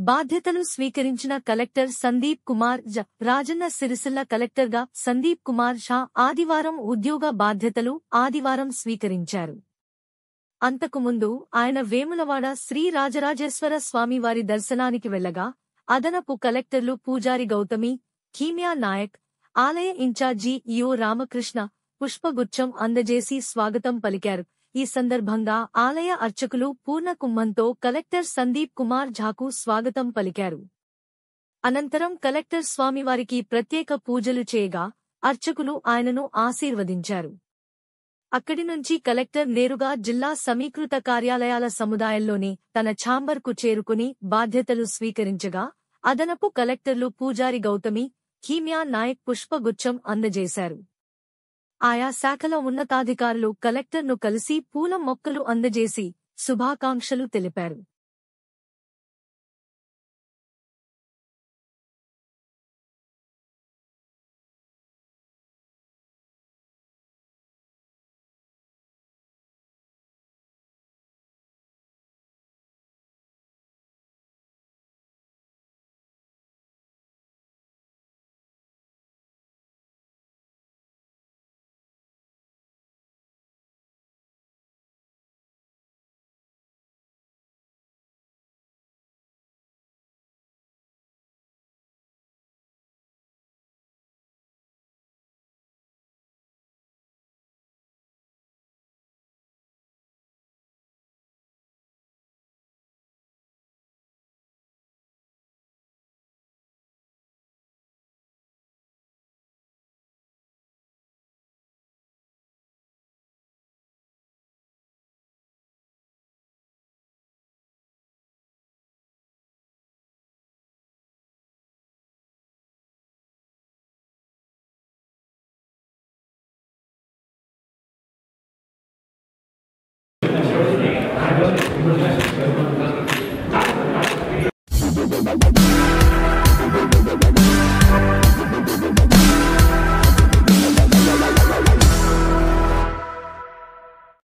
బాధ్యతలు స్వీకరించిన కలెక్టర్ సందీప్ కుమార్ ఝా రాజన్న సిరిసిల్ల కలెక్టర్గా సందీప్ కుమార్ ఝా ఆదివారం ఉద్యోగ బాధ్యతలు ఆదివారం స్వీకరించారు. అంతకుముందు ఆయన వేములవాడ శ్రీ రాజరాజేశ్వర స్వామివారి దర్శనానికి వెళ్లగా అదనపు కలెక్టర్లు పూజారి గౌతమి, కీమ్యా నాయక్, ఆలయ ఇన్ఛార్జి ఈఓ రామకృష్ణ పుష్పగుచ్చం అందజేసి స్వాగతం పలికారు. ఈ సందర్భంగా ఆలయ అర్చకులు పూర్ణ కుంభంతో కలెక్టర్ సందీప్ కుమార్ ఝాకు స్వాగతం పలికారు. అనంతరం కలెక్టర్ స్వామివారికి ప్రత్యేక పూజలు చేయగా అర్చకులు ఆయనను ఆశీర్వదించారు. అక్కడి నుంచి కలెక్టర్ నేరుగా జిల్లా సమీకృత కార్యాలయాల సముదాయంలోని తన ఛాంబర్కు చేరుకుని బాధ్యతలు స్వీకరించగా అదనపు కలెక్టర్లు పూజారి గౌతమి, కీమ్యా నాయక్ పుష్పగుచ్చం అందజేశారు. ఆయా శాఖల ఉన్నతాధికారులు కలెక్టర్ను కలిసి పూల మొక్కలు అందజేసి శుభాకాంక్షలు తెలిపారు.